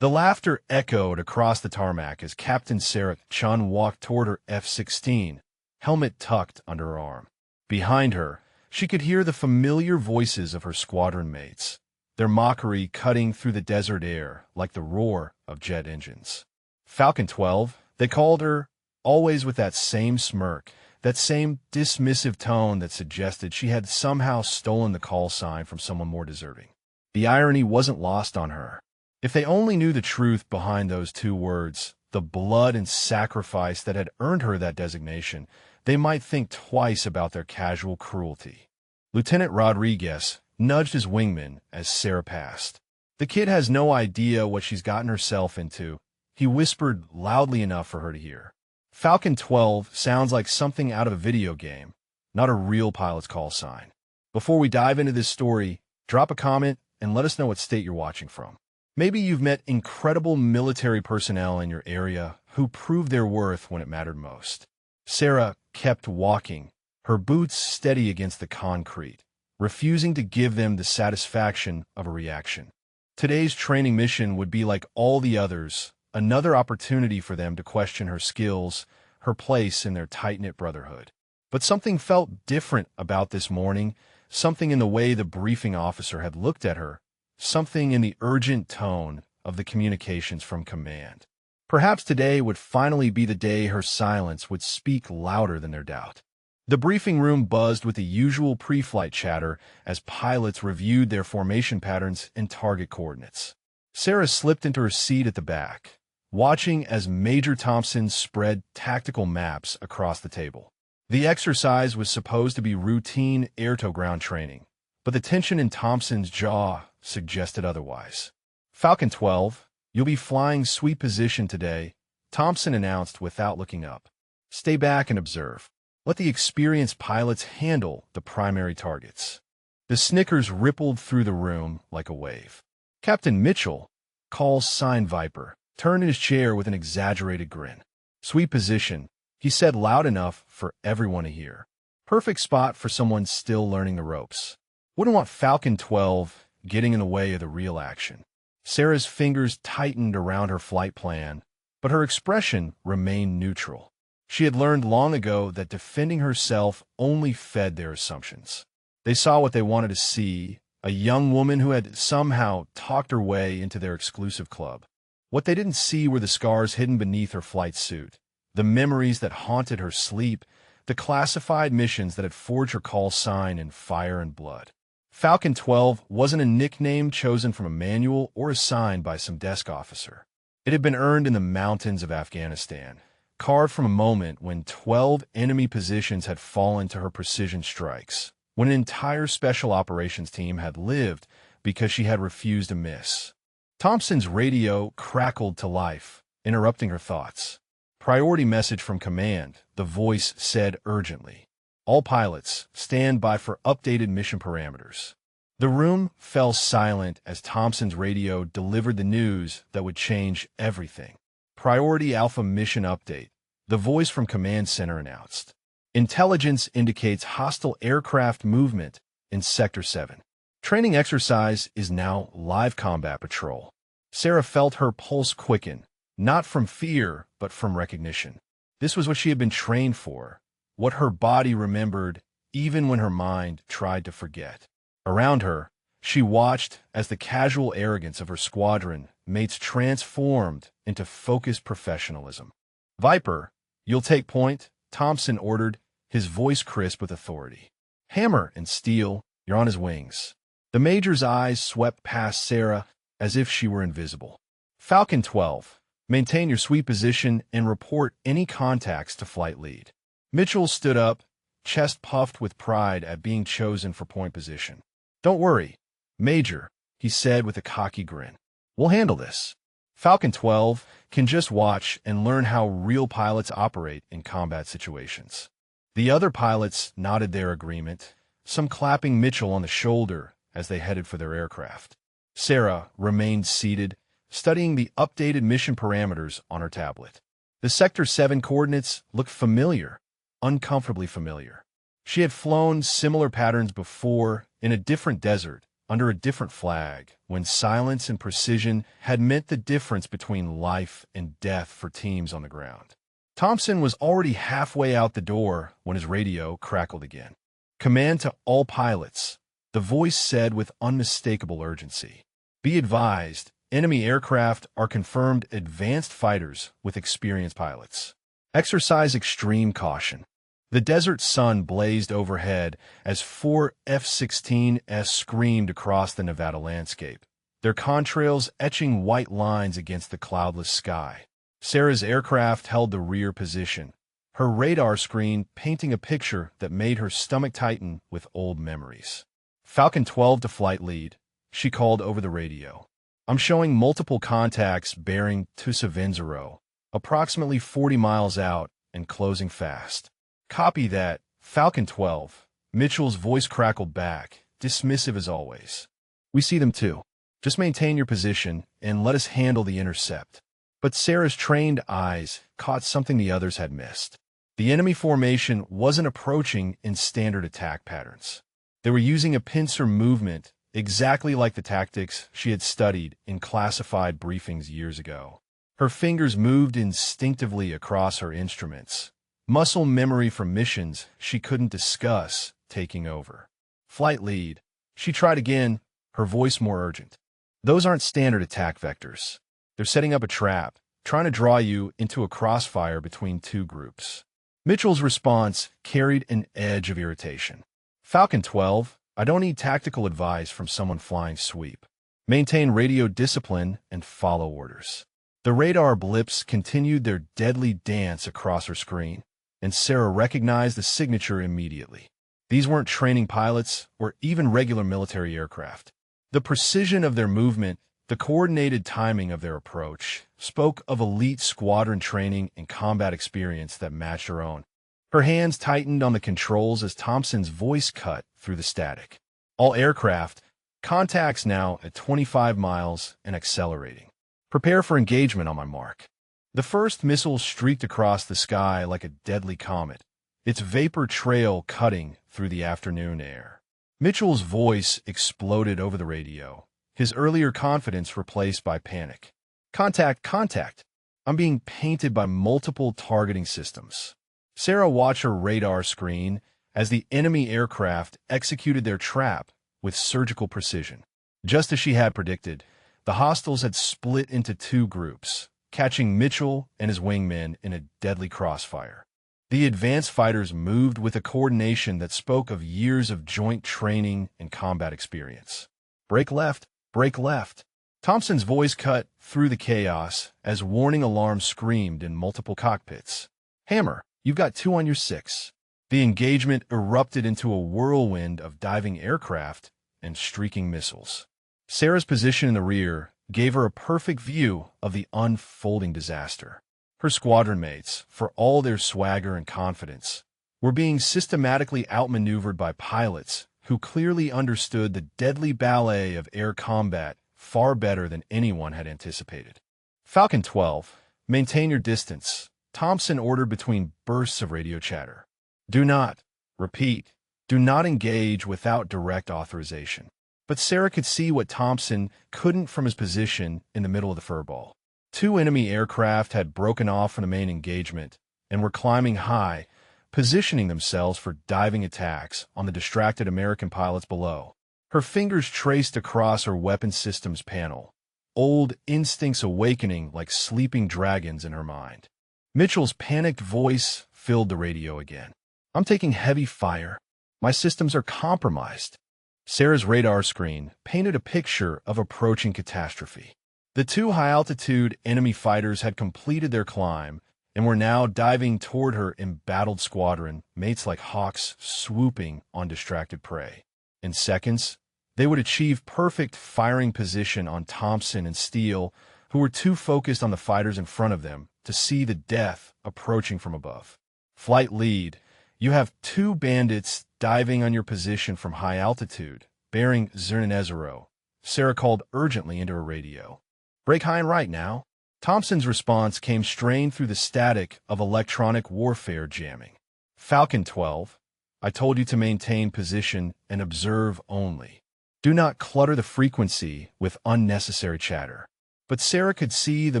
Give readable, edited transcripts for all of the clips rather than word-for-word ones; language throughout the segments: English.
The laughter echoed across the tarmac as Captain Sarah Chun walked toward her F-16, helmet tucked under her arm. Behind her, she could hear the familiar voices of her squadron mates, their mockery cutting through the desert air like the roar of jet engines. Falcon-12, they called her, always with that same smirk, that same dismissive tone that suggested she had somehow stolen the call sign from someone more deserving. The irony wasn't lost on her. If they only knew the truth behind those two words, the blood and sacrifice that had earned her that designation, they might think twice about their casual cruelty. Lieutenant Rodriguez nudged his wingman as Sarah passed. The kid has no idea what she's gotten herself into, he whispered loudly enough for her to hear. Falcon-12 sounds like something out of a video game, not a real pilot's call sign. Before we dive into this story, drop a comment and let us know what state you're watching from. Maybe you've met incredible military personnel in your area who proved their worth when it mattered most. Sarah kept walking, her boots steady against the concrete, refusing to give them the satisfaction of a reaction. Today's training mission would be like all the others, another opportunity for them to question her skills, her place in their tight-knit brotherhood. But something felt different about this morning, something in the way the briefing officer had looked at her, something in the urgent tone of the communications from command. Perhaps today would finally be the day her silence would speak louder than their doubt. The briefing room buzzed with the usual pre-flight chatter as pilots reviewed their formation patterns and target coordinates. Sarah slipped into her seat at the back, watching as Major Thompson spread tactical maps across the table. The exercise was supposed to be routine air-to-ground training, but the tension in Thompson's jaw suggested otherwise. Falcon-12, you'll be flying sweep position today, Thompson announced without looking up. Stay back and observe. Let the experienced pilots handle the primary targets. The snickers rippled through the room like a wave. Captain Mitchell, call sign Viper, turned in his chair with an exaggerated grin. Sweep position, he said loud enough for everyone to hear. Perfect spot for someone still learning the ropes. Wouldn't want Falcon-12 getting in the way of the real action. Sarah's fingers tightened around her flight plan, but her expression remained neutral. She had learned long ago that defending herself only fed their assumptions. They saw what they wanted to see, a young woman who had somehow talked her way into their exclusive club. What they didn't see were the scars hidden beneath her flight suit, the memories that haunted her sleep, the classified missions that had forged her call sign in fire and blood. Falcon-12 wasn't a nickname chosen from a manual or assigned by some desk officer. It had been earned in the mountains of Afghanistan, carved from a moment when 12 enemy positions had fallen to her precision strikes, when an entire special operations team had lived because she had refused a miss. Thompson's radio crackled to life, interrupting her thoughts. Priority message from command, the voice said urgently. All pilots, stand by for updated mission parameters. The room fell silent as Thompson's radio delivered the news that would change everything. Priority Alpha mission update, the voice from Command Center announced. Intelligence indicates hostile aircraft movement in Sector 7. Training exercise is now live combat patrol. Sarah felt her pulse quicken, not from fear, but from recognition. This was what she had been trained for, what her body remembered even when her mind tried to forget. Around her, she watched as the casual arrogance of her squadron mates transformed into focused professionalism. Viper, you'll take point, Thompson ordered, his voice crisp with authority. Hammer and steel, you're on his wings. The major's eyes swept past Sarah as if she were invisible. Falcon-12, maintain your sweep position and report any contacts to flight lead. Mitchell stood up, chest puffed with pride at being chosen for point position. Don't worry, Major, he said with a cocky grin. We'll handle this. Falcon-12 can just watch and learn how real pilots operate in combat situations. The other pilots nodded their agreement, some clapping Mitchell on the shoulder as they headed for their aircraft. Sarah remained seated, studying the updated mission parameters on her tablet. The Sector 7 coordinates looked familiar, uncomfortably familiar. She had flown similar patterns before in a different desert, under a different flag, when silence and precision had meant the difference between life and death for teams on the ground. Thompson was already halfway out the door when his radio crackled again. "Command to all pilots," the voice said with unmistakable urgency. "Be advised, enemy aircraft are confirmed advanced fighters with experienced pilots. Exercise extreme caution." The desert sun blazed overhead as 4 F-16s screamed across the Nevada landscape, their contrails etching white lines against the cloudless sky. Sarah's aircraft held the rear position, her radar screen painting a picture that made her stomach tighten with old memories. "Falcon-12 to flight lead," she called over the radio. "I'm showing multiple contacts bearing to Savenzaro, approximately 40 miles out and closing fast." "Copy that, Falcon-12," Mitchell's voice crackled back, dismissive as always. "We see them too. Just maintain your position and let us handle the intercept." But Sarah's trained eyes caught something the others had missed. The enemy formation wasn't approaching in standard attack patterns. They were using a pincer movement exactly like the tactics she had studied in classified briefings years ago. Her fingers moved instinctively across her instruments, muscle memory from missions she couldn't discuss taking over. "Flight lead," she tried again, her voice more urgent. "Those aren't standard attack vectors. They're setting up a trap, trying to draw you into a crossfire between two groups." Mitchell's response carried an edge of irritation. "Falcon-12, I don't need tactical advice from someone flying sweep. Maintain radio discipline and follow orders." The radar blips continued their deadly dance across her screen, and Sarah recognized the signature immediately. These weren't training pilots or even regular military aircraft. The precision of their movement, the coordinated timing of their approach, spoke of elite squadron training and combat experience that matched her own. Her hands tightened on the controls as Thompson's voice cut through the static. "All aircraft, contacts now at 25 miles and accelerating. Prepare for engagement on my mark." The first missile streaked across the sky like a deadly comet, its vapor trail cutting through the afternoon air. Mitchell's voice exploded over the radio, his earlier confidence replaced by panic. "Contact, contact! I'm being painted by multiple targeting systems." Sarah watched her radar screen as the enemy aircraft executed their trap with surgical precision. Just as she had predicted, the hostiles had split into two groups, catching Mitchell and his wingmen in a deadly crossfire. The advanced fighters moved with a coordination that spoke of years of joint training and combat experience. "Break left, break left." Thompson's voice cut through the chaos as warning alarms screamed in multiple cockpits. "Hammer, you've got 2 on your 6. The engagement erupted into a whirlwind of diving aircraft and streaking missiles. Sarah's position in the rear gave her a perfect view of the unfolding disaster. Her squadron mates, for all their swagger and confidence, were being systematically outmaneuvered by pilots who clearly understood the deadly ballet of air combat far better than anyone had anticipated. "Falcon-12, maintain your distance," Thompson ordered between bursts of radio chatter. "Do not, repeat, do not engage without direct authorization." But Sarah could see what Thompson couldn't from his position in the middle of the furball. 2 enemy aircraft had broken off from the main engagement and were climbing high, positioning themselves for diving attacks on the distracted American pilots below. Her fingers traced across her weapon systems panel, old instincts awakening like sleeping dragons in her mind. Mitchell's panicked voice filled the radio again. "I'm taking heavy fire. My systems are compromised." Sarah's radar screen painted a picture of approaching catastrophe. The 2 high-altitude enemy fighters had completed their climb and were now diving toward her embattled squadron, mates like hawks swooping on distracted prey. In seconds, they would achieve perfect firing position on Thompson and Steele, who were too focused on the fighters in front of them to see the death approaching from above. "Flight lead, you have 2 bandits diving on your position from high altitude, bearing Zernezero," Sarah called urgently into her radio. "Break high and right now." Thompson's response came strained through the static of electronic warfare jamming. "Falcon-12, I told you to maintain position and observe only." Do not clutter the frequency with unnecessary chatter. But Sarah could see the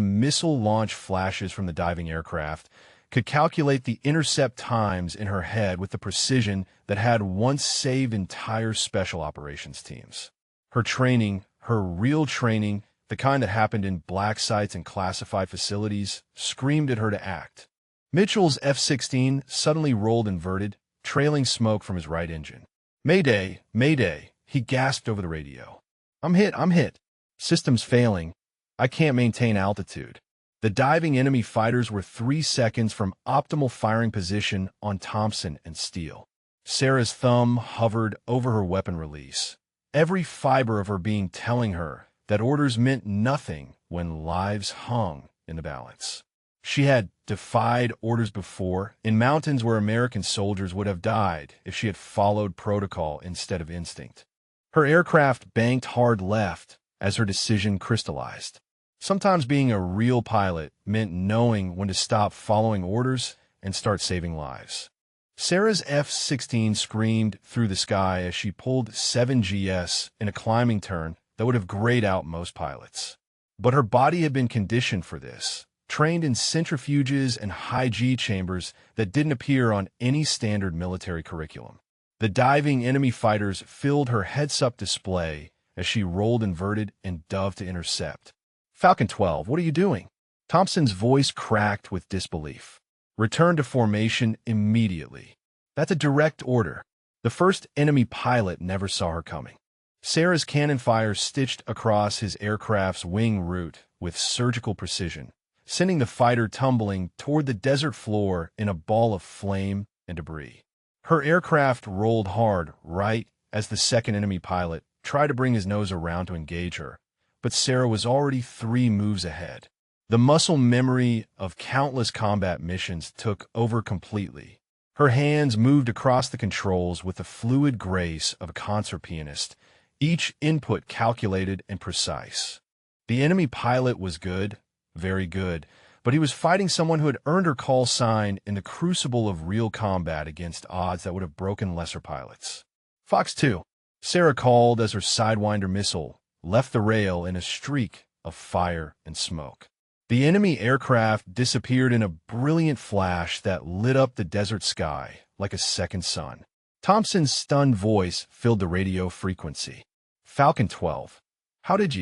missile launch flashes from the diving aircraft, could calculate the intercept times in her head with the precision that had once saved entire special operations teams. Her training, her real training, the kind that happened in black sites and classified facilities, screamed at her to act. Mitchell's F-16 suddenly rolled inverted, trailing smoke from his right engine. "Mayday! Mayday!" he gasped over the radio. I'm hit. Systems failing. I can't maintain altitude." The diving enemy fighters were 3 seconds from optimal firing position on Thompson and Steele. Sarah's thumb hovered over her weapon release, every fiber of her being telling her that orders meant nothing when lives hung in the balance. She had defied orders before in mountains where American soldiers would have died if she had followed protocol instead of instinct. Her aircraft banked hard left as her decision crystallized. Sometimes being a real pilot meant knowing when to stop following orders and start saving lives. Sarah's F-16 screamed through the sky as she pulled 7GS in a climbing turn that would have grayed out most pilots. But her body had been conditioned for this, trained in centrifuges and high-G chambers that didn't appear on any standard military curriculum. The diving enemy fighters filled her heads-up display as she rolled inverted and dove to intercept. "Falcon-12, what are you doing?" Thompson's voice cracked with disbelief. "Return to formation immediately." That's a direct order. The first enemy pilot never saw her coming. Sarah's cannon fire stitched across his aircraft's wing route with surgical precision, sending the fighter tumbling toward the desert floor in a ball of flame and debris. Her aircraft rolled hard right as the second enemy pilot tried to bring his nose around to engage her, but Sarah was already 3 moves ahead. The muscle memory of countless combat missions took over completely. Her hands moved across the controls with the fluid grace of a concert pianist, each input calculated and precise. The enemy pilot was good, very good, but he was fighting someone who had earned her call sign in the crucible of real combat against odds that would have broken lesser pilots. "Fox 2, Sarah called as her Sidewinder missile left the rail in a streak of fire and smoke. The enemy aircraft disappeared in a brilliant flash that lit up the desert sky like a second sun. Thompson's stunned voice filled the radio frequency. "Falcon-12, where did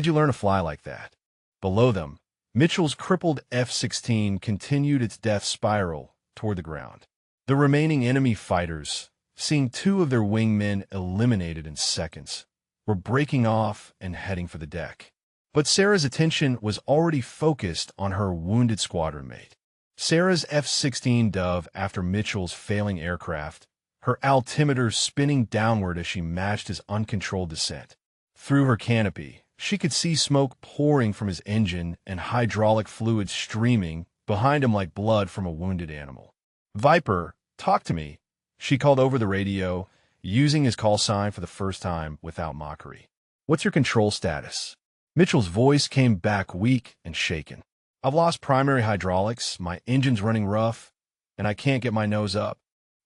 you learn to fly like that?" Below them, Mitchell's crippled F-16 continued its death spiral toward the ground. The remaining enemy fighters, seeing 2 of their wingmen eliminated in seconds, were breaking off and heading for the deck. But Sarah's attention was already focused on her wounded squadron mate. Sarah's F-16 dove after Mitchell's failing aircraft, her altimeter spinning downward as she matched his uncontrolled descent. Through her canopy, she could see smoke pouring from his engine and hydraulic fluid streaming behind him like blood from a wounded animal. "Viper, talk to me," she called over the radio, using his call sign for the first time without mockery. "What's your control status?" Mitchell's voice came back weak and shaken. "I've lost primary hydraulics, my engine's running rough, and I can't get my nose up.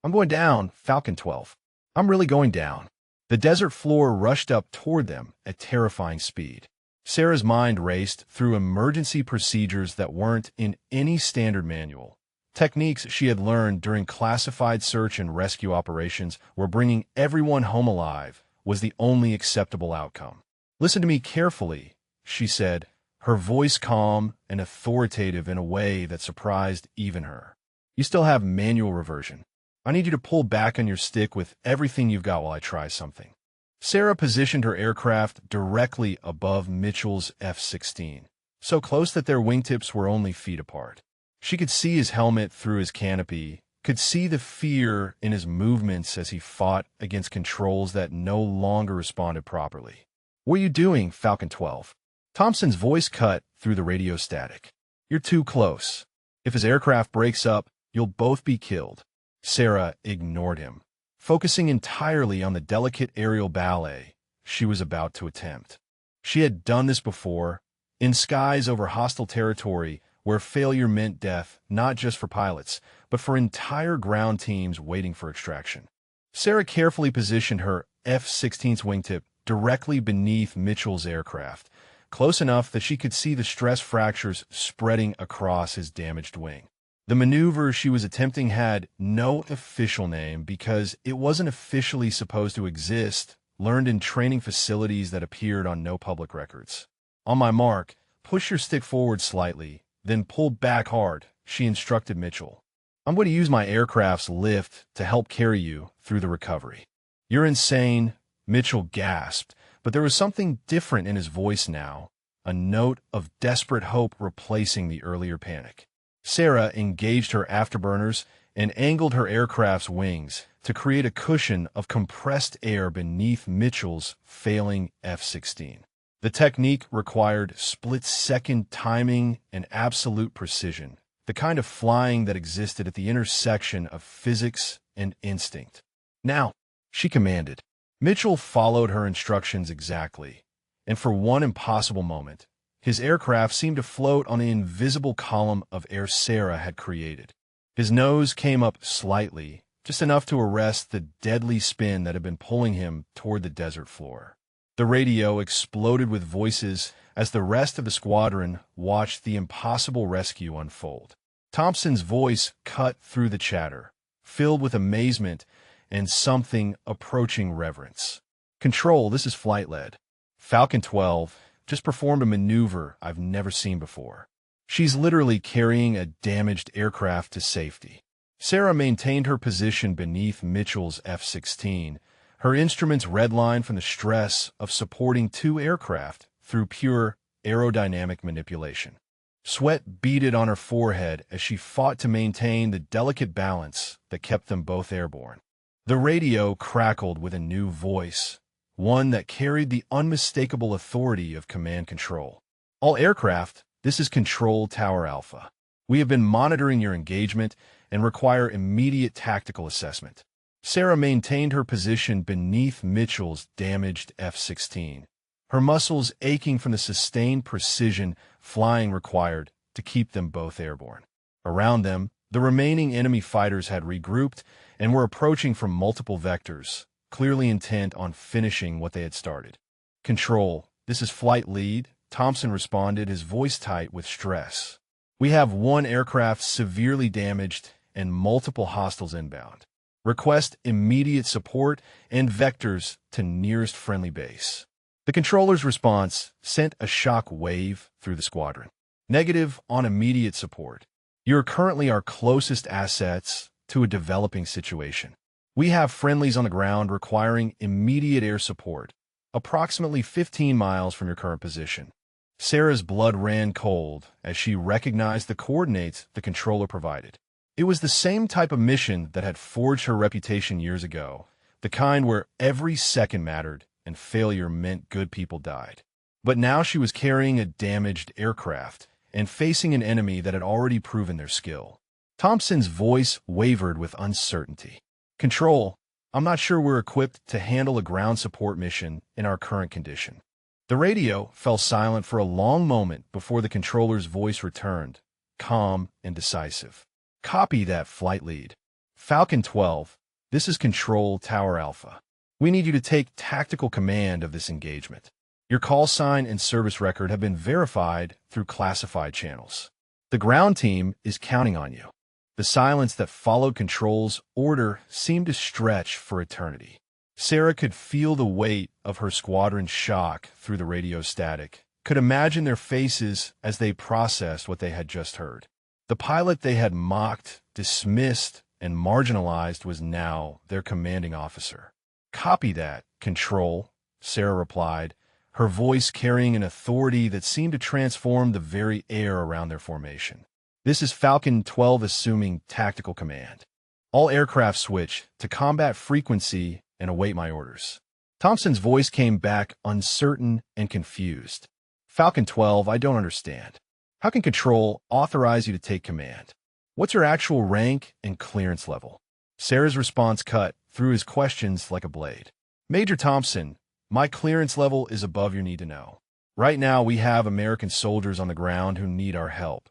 I'm going down, Falcon-12. I'm really going down." The desert floor rushed up toward them at terrifying speed. Sarah's mind raced through emergency procedures that weren't in any standard manual. Techniques she had learned during classified search and rescue operations where bringing everyone home alive was the only acceptable outcome. "Listen to me carefully," she said, her voice calm and authoritative in a way that surprised even her. "You still have manual reversion. I need you to pull back on your stick with everything you've got while I try something." Sarah positioned her aircraft directly above Mitchell's F-16, so close that their wingtips were only feet apart. She could see his helmet through his canopy, could see the fear in his movements as he fought against controls that no longer responded properly. "What are you doing, Falcon-12? Thompson's voice cut through the radio static. "You're too close. If his aircraft breaks up, you'll both be killed." Sarah ignored him, focusing entirely on the delicate aerial ballet she was about to attempt. She had done this before, in skies over hostile territory where failure meant death not just for pilots, but for entire ground teams waiting for extraction. Sarah carefully positioned her F-16's wingtip directly beneath Mitchell's aircraft, close enough that she could see the stress fractures spreading across his damaged wing. The maneuver she was attempting had no official name because it wasn't officially supposed to exist, learned in training facilities that appeared on no public records. On my mark, push your stick forward slightly, then pull back hard, she instructed Mitchell. I'm going to use my aircraft's lift to help carry you through the recovery. You're insane, Mitchell gasped, but there was something different in his voice now, a note of desperate hope replacing the earlier panic. Sarah engaged her afterburners and angled her aircraft's wings to create a cushion of compressed air beneath Mitchell's failing F-16. The technique required split-second timing and absolute precision, the kind of flying that existed at the intersection of physics and instinct. Now, she commanded. Mitchell followed her instructions exactly, and for one impossible moment, his aircraft seemed to float on the invisible column of air Sarah had created. His nose came up slightly, just enough to arrest the deadly spin that had been pulling him toward the desert floor. The radio exploded with voices as the rest of the squadron watched the impossible rescue unfold. Thompson's voice cut through the chatter, filled with amazement and something approaching reverence. Control, this is flight lead. Falcon-12 just performed a maneuver I've never seen before. She's literally carrying a damaged aircraft to safety. Sarah maintained her position beneath Mitchell's F-16, her instruments redlined from the stress of supporting two aircraft through pure aerodynamic manipulation. Sweat beaded on her forehead as she fought to maintain the delicate balance that kept them both airborne. The radio crackled with a new voice, one that carried the unmistakable authority of command control. All aircraft, this is Control Tower Alpha. We have been monitoring your engagement and require immediate tactical assessment. Sarah maintained her position beneath Mitchell's damaged F-16, her muscles aching from the sustained precision flying required to keep them both airborne. Around them, the remaining enemy fighters had regrouped and were approaching from multiple vectors, clearly intent on finishing what they had started. Control, this is Flight Lead, Thompson responded, his voice tight with stress. We have one aircraft severely damaged and multiple hostiles inbound. Request immediate support and vectors to nearest friendly base. The controller's response sent a shock wave through the squadron. Negative on immediate support. You're currently our closest assets to a developing situation. We have friendlies on the ground requiring immediate air support, approximately 15 miles from your current position. Sarah's blood ran cold as she recognized the coordinates the controller provided. It was the same type of mission that had forged her reputation years ago, the kind where every second mattered and failure meant good people died. But now she was carrying a damaged aircraft and facing an enemy that had already proven their skill. Thompson's voice wavered with uncertainty. Control, I'm not sure we're equipped to handle a ground support mission in our current condition. The radio fell silent for a long moment before the controller's voice returned, calm and decisive. Copy that, Flight Lead. Falcon-12, this is Control Tower Alpha. We need you to take tactical command of this engagement. Your call sign and service record have been verified through classified channels. The ground team is counting on you. The silence that followed Control's order seemed to stretch for eternity. Sarah could feel the weight of her squadron's shock through the radio static, could imagine their faces as they processed what they had just heard. The pilot they had mocked, dismissed, and marginalized was now their commanding officer. Copy that, Control, Sarah replied, her voice carrying an authority that seemed to transform the very air around their formation. This is Falcon-12 assuming tactical command. All aircraft switch to combat frequency and await my orders. Thompson's voice came back uncertain and confused. Falcon-12, I don't understand. How can Control authorize you to take command? What's your actual rank and clearance level? Sarah's response cut through his questions like a blade. Major Thompson, my clearance level is above your need to know. Right now, we have American soldiers on the ground who need our help,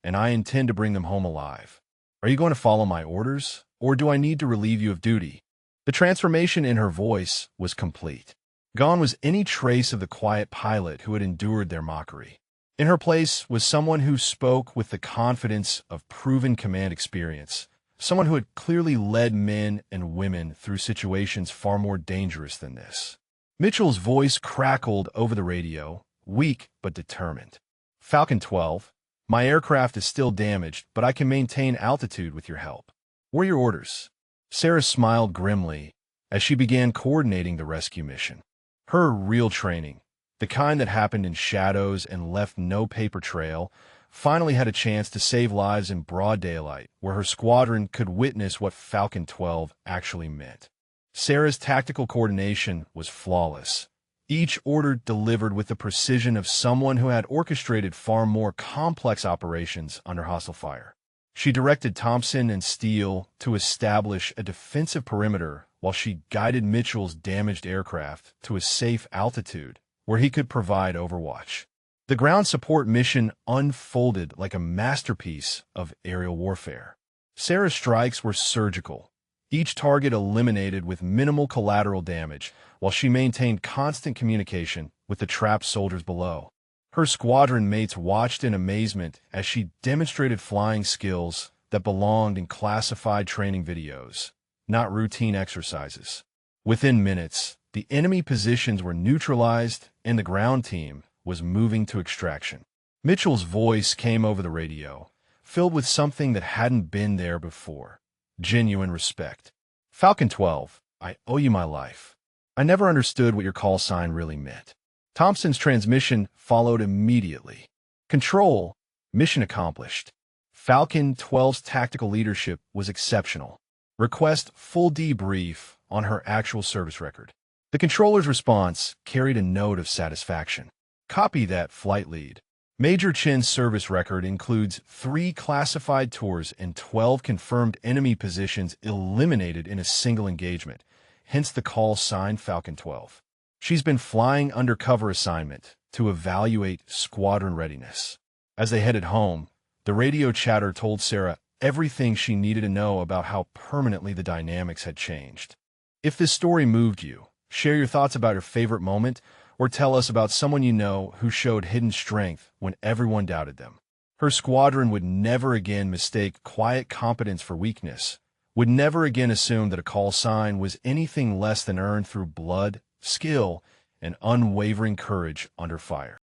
and I intend to bring them home alive. Are you going to follow my orders, or do I need to relieve you of duty? The transformation in her voice was complete. Gone was any trace of the quiet pilot who had endured their mockery. In her place was someone who spoke with the confidence of proven command experience, someone who had clearly led men and women through situations far more dangerous than this. Mitchell's voice crackled over the radio, weak but determined. Falcon-12, my aircraft is still damaged, but I can maintain altitude with your help. What are your orders? Sarah smiled grimly as she began coordinating the rescue mission. Her real training, the kind that happened in shadows and left no paper trail, finally had a chance to save lives in broad daylight, where her squadron could witness what Falcon-12 actually meant. Sarah's tactical coordination was flawless. Each order delivered with the precision of someone who had orchestrated far more complex operations under hostile fire. She directed Thompson and Steele to establish a defensive perimeter while she guided Mitchell's damaged aircraft to a safe altitude where he could provide overwatch. The ground support mission unfolded like a masterpiece of aerial warfare. Sarah's strikes were surgical, each target eliminated with minimal collateral damage, while she maintained constant communication with the trapped soldiers below. Her squadron mates watched in amazement as she demonstrated flying skills that belonged in classified training videos, not routine exercises. Within minutes, the enemy positions were neutralized and the ground team was moving to extraction. Mitchell's voice came over the radio, filled with something that hadn't been there before. Genuine respect. Falcon-12, I owe you my life. I never understood what your call sign really meant. Thompson's transmission followed immediately. Control, mission accomplished. Falcon-12's tactical leadership was exceptional. Request full debrief on her actual service record. The controller's response carried a note of satisfaction. Copy that, flight lead. Major Chin's service record includes 3 classified tours and 12 confirmed enemy positions eliminated in a single engagement, hence the call sign Falcon-12. She's been flying undercover assignment to evaluate squadron readiness. As they headed home, the radio chatter told Sarah everything she needed to know about how permanently the dynamics had changed. If this story moved you, share your thoughts about your favorite moment, or tell us about someone you know who showed hidden strength when everyone doubted them. Her squadron would never again mistake quiet competence for weakness, would never again assume that a call sign was anything less than earned through blood, skill, and unwavering courage under fire.